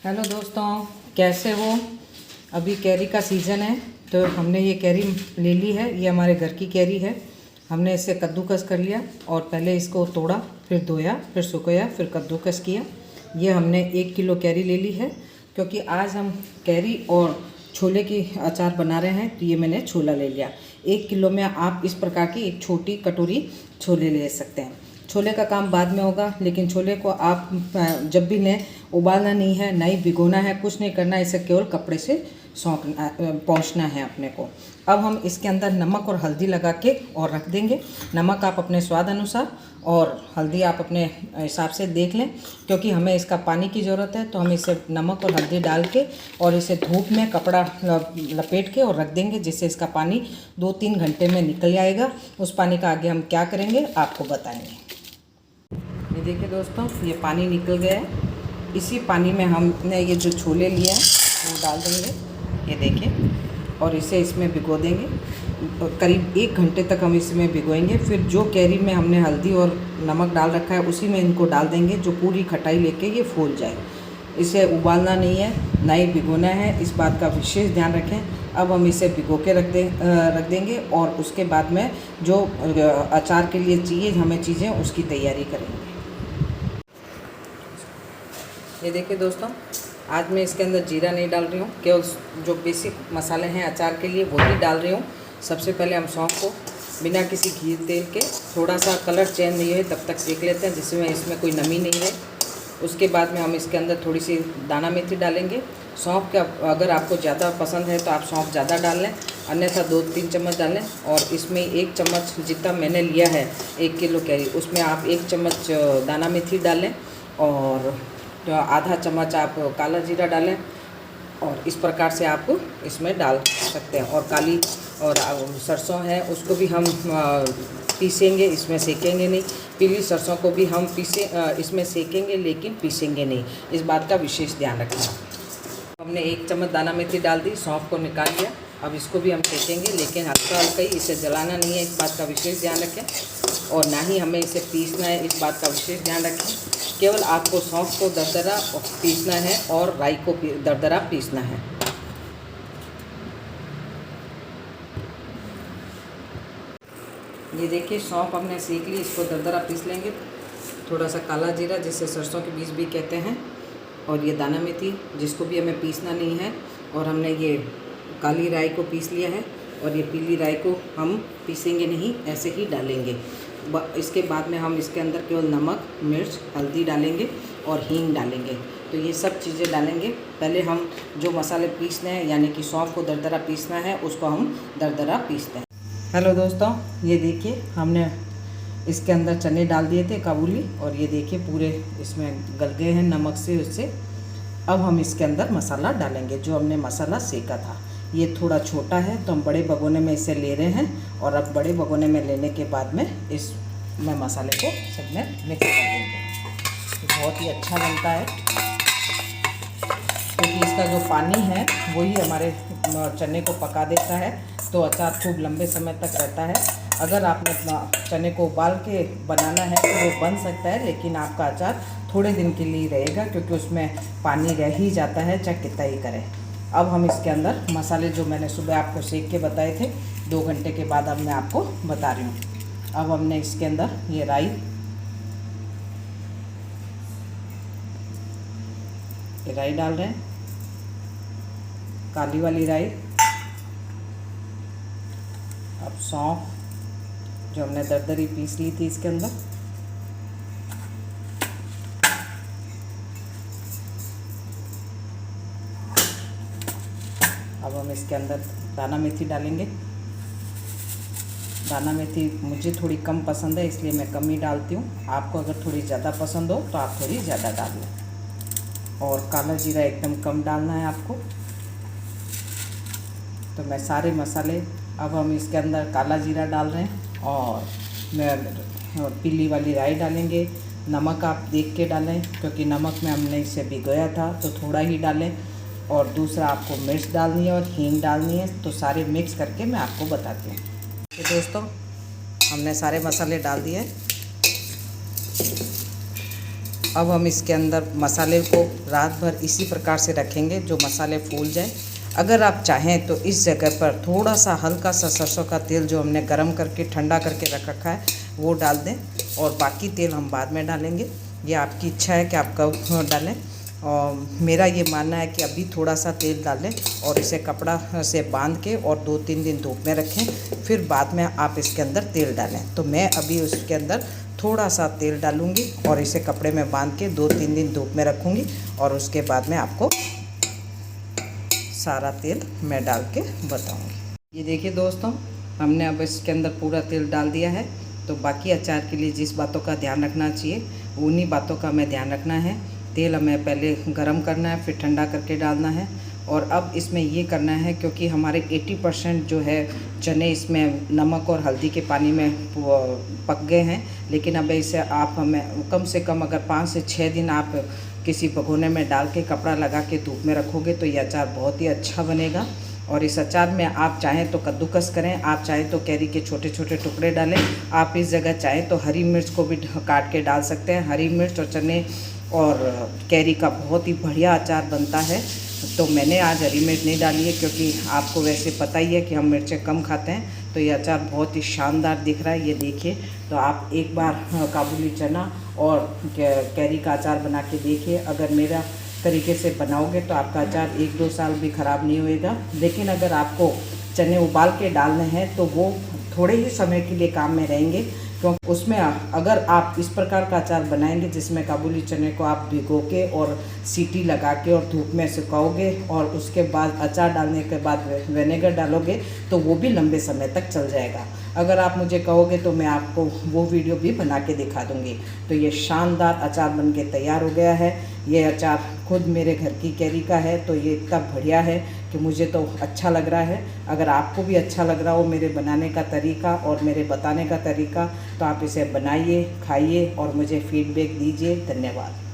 Hello दोस्तों, कैसे हो। अभी कैरी का सीज़न है तो हमने ये कैरी ले ली है। ये हमारे घर की कैरी है। हमने इसे कद्दूकस कर लिया और पहले इसको तोड़ा, फिर धोया, फिर सुखाया, फिर कद्दूकस किया। ये हमने 1 किलो कैरी ले ली है क्योंकि आज हम कैरी और छोले की अचार बना रहे हैं, तो ये मैंने छोला ले लिया। 1 किलो में आप इस प्रकार की एक छोटी कटोरी छोले ले सकते हैं। छोले का काम बाद में होगा, लेकिन छोले को आप जब भी लें, उबालना नहीं है, ना ही भिगोना है, कुछ नहीं करना है। इसे केवल कपड़े से पोंछना है अपने को। अब हम इसके अंदर नमक और हल्दी लगा के और रख देंगे। नमक आप अपने स्वाद अनुसार और हल्दी आप अपने हिसाब से देख लें, क्योंकि हमें इसका पानी की ज़रूरत है। तो हम इसे नमक और हल्दी डाल के और इसे धूप में कपड़ा लपेट के और रख देंगे, जिससे इसका पानी 2-3 घंटे में निकल जाएगा। उस पानी का आगे हम क्या करेंगे आपको बताएंगे। ये देखिए दोस्तों, ये पानी निकल गया है। इसी पानी में हमने ये जो छोले लिए हैं वो डाल देंगे, ये देखिए, और इसे इसमें भिगो देंगे। करीब 1 घंटे तक हम इसमें भिगोएंगे। फिर जो कैरी में हमने हल्दी और नमक डाल रखा है उसी में इनको डाल देंगे, जो पूरी खटाई लेके ये फूल जाए। इसे उबालना नहीं है, ना ही भिगोना है, इस बात का विशेष ध्यान रखें। अब हम इसे भिगो के रख देंगे और उसके बाद में जो अचार के लिए चाहिए हमें चीज़ें, उसकी तैयारी करेंगे। ये देखिए दोस्तों, आज मैं इसके अंदर जीरा नहीं डाल रही हूँ, केवल जो बेसिक मसाले हैं अचार के लिए वही डाल रही हूँ। सबसे पहले हम सौंफ को बिना किसी घी तेल के थोड़ा सा कलर चेंज नहीं है तब तक सेक लेते हैं, जिसमें इसमें कोई नमी नहीं है। उसके बाद में हम इसके अंदर थोड़ी सी दाना मेथी डालेंगे। सौंफ का अगर आपको ज़्यादा पसंद है तो आप सौंफ ज़्यादा डाल लें, अन्यथा 2-3 चम्मच डालें। और इसमें 1 चम्मच जितना मैंने लिया है 1 किलो कैरी, उसमें आप 1 चम्मच दाना मेथी डालें और तो आधा चम्मच आप काला जीरा डालें। और इस प्रकार से आप इसमें डाल सकते हैं। और काली और सरसों है उसको भी हम पीसेंगे, इसमें सेकेंगे नहीं। पीली सरसों को भी हम इसमें सेकेंगे, लेकिन पीसेंगे नहीं, इस बात का विशेष ध्यान रखना। हमने 1 चम्मच दाना मेथी डाल दी, सौंफ को निकाल लिया। अब इसको भी हम सेकेंगे, लेकिन हल्का हल्का ही, इसे जलाना नहीं है, इस बात का विशेष ध्यान रखें। और ना ही हमें इसे पीसना है, इस बात का विशेष ध्यान रखें। केवल आपको सौंफ को दरदरा पीसना है और राई को दरदरा पीसना है। ये देखिए, सौंफ हमने सेक ली, इसको दरदरा पीस लेंगे। थोड़ा सा काला जीरा, जिसे सरसों के बीज भी कहते हैं, और ये दाना मेथी, जिसको भी हमें पीसना नहीं है। और हमने ये काली राई को पीस लिया है, और ये पीली राई को हम पीसेंगे नहीं, ऐसे ही डालेंगे। इसके बाद में हम इसके अंदर केवल नमक, मिर्च, हल्दी डालेंगे और हींग डालेंगे। तो ये सब चीज़ें डालेंगे। पहले हम जो मसाले पीसने हैं, यानी कि सौंफ को दरदरा पीसना है, उसको हम दरदरा पीसते हैं। हेलो दोस्तों, ये देखिए, हमने इसके अंदर चने डाल दिए थे काबुली, और ये देखिए पूरे इसमें गल गए हैं नमक से उससे। अब हम इसके अंदर मसाला डालेंगे, जो हमने मसाला सेका था। ये थोड़ा छोटा है तो हम बड़े भगोने में इसे ले रहे हैं। और अब बड़े भगोने में लेने के बाद में इसमें मसाले को सब में मिक्स कर देंगे। बहुत ही अच्छा बनता है, क्योंकि इसका जो पानी है वही हमारे चने को पका देता है, तो अचार खूब लंबे समय तक रहता है। अगर आपने चने को उबाल के बनाना है तो वो बन सकता है, लेकिन आपका अचार थोड़े दिन के लिए रहेगा, क्योंकि उसमें पानी रह ही जाता है, चाहे कितना ही करें। अब हम इसके अंदर मसाले जो मैंने सुबह आपको सेक के बताए थे 2 घंटे के बाद, अब मैं आपको बता रही हूँ। अब हमने इसके अंदर ये राई डाल रहे हैं, काली वाली राई। अब सौंफ जो हमने दरदरी पीस ली थी इसके अंदर, अब हम इसके अंदर दाना मेथी डालेंगे। दाना मेथी मुझे थोड़ी कम पसंद है, इसलिए मैं कम ही डालती हूँ। आपको अगर थोड़ी ज़्यादा पसंद हो तो आप थोड़ी ज़्यादा डाल लें। और काला जीरा एकदम कम डालना है आपको। तो मैं सारे मसाले, अब हम इसके अंदर काला जीरा डाल रहे हैं और पीली वाली राई डालेंगे। नमक आप देख के डालें, क्योंकि नमक में हमने इसे भिगोया था तो थोड़ा ही डालें। और दूसरा आपको मिर्च डालनी है और हींग डालनी है। तो सारे मिक्स करके मैं आपको बताती हूँ। तो दोस्तों, हमने सारे मसाले डाल दिए। अब हम इसके अंदर मसाले को रात भर इसी प्रकार से रखेंगे जो मसाले फूल जाए। अगर आप चाहें तो इस जगह पर थोड़ा सा हल्का सा सरसों का तेल जो हमने गरम करके ठंडा करके रख रखा है वो डाल दें, और बाकी तेल हम बाद में डालेंगे। ये आपकी इच्छा है कि आप कब डालें, और मेरा ये मानना है कि अभी थोड़ा सा तेल डालें और इसे कपड़ा से बांध के और 2-3 दिन धूप में रखें, फिर बाद में आप इसके अंदर तेल डालें। तो मैं अभी उसके अंदर थोड़ा सा तेल डालूंगी और इसे कपड़े में बांध के 2-3 दिन धूप में रखूंगी, और उसके बाद में आपको सारा तेल मैं डाल के बताऊंगी। ये देखिए दोस्तों, हमने अब इसके अंदर पूरा तेल डाल दिया है। तो बाकी अचार के लिए जिस बातों का ध्यान रखना चाहिए उन्हीं बातों का हमें ध्यान रखना है। तेल हमें पहले गरम करना है, फिर ठंडा करके डालना है। और अब इसमें ये करना है क्योंकि हमारे 80% जो है चने इसमें नमक और हल्दी के पानी में पक गए हैं, लेकिन अब इसे आप हमें कम से कम अगर 5 से 6 दिन आप किसी भगोने में डाल के कपड़ा लगा के धूप में रखोगे तो ये अचार बहुत ही अच्छा बनेगा। और इस अचार में आप चाहें तो कद्दूकस करें, आप चाहें तो कैरी के छोटे छोटे टुकड़े डालें, आप इस जगह चाहें तो हरी मिर्च को भी काट के डाल सकते हैं। हरी मिर्च और चने और कैरी का बहुत ही बढ़िया अचार बनता है। तो मैंने आज हरी मिर्च नहीं डाली है क्योंकि आपको वैसे पता ही है कि हम मिर्चें कम खाते हैं। तो ये अचार बहुत ही शानदार दिख रहा है, ये देखिए। तो आप एक बार काबुली चना और कैरी का अचार बना के देखिए। अगर मेरा तरीके से बनाओगे तो आपका अचार 1-2 साल भी ख़राब नहीं होएगा। लेकिन अगर आपको चने उबाल के डालने हैं तो वो थोड़े ही समय के लिए काम में रहेंगे, क्योंकि उसमें अगर आप इस प्रकार का अचार बनाएंगे जिसमें काबुली चने को आप भिगो के और सीटी लगा के और धूप में सुखाओगे और उसके बाद अचार डालने के बाद विनेगर डालोगे तो वो भी लंबे समय तक चल जाएगा। अगर आप मुझे कहोगे तो मैं आपको वो वीडियो भी बना के दिखा दूँगी। तो ये शानदार अचार बन के तैयार हो गया है। ये अचार खुद मेरे घर की कैरी का है, तो ये इतना बढ़िया है कि मुझे तो अच्छा लग रहा है। अगर आपको भी अच्छा लग रहा हो मेरे बनाने का तरीका और मेरे बताने का तरीका तो आप इसे बनाइए, खाइए और मुझे फीडबैक दीजिए। धन्यवाद।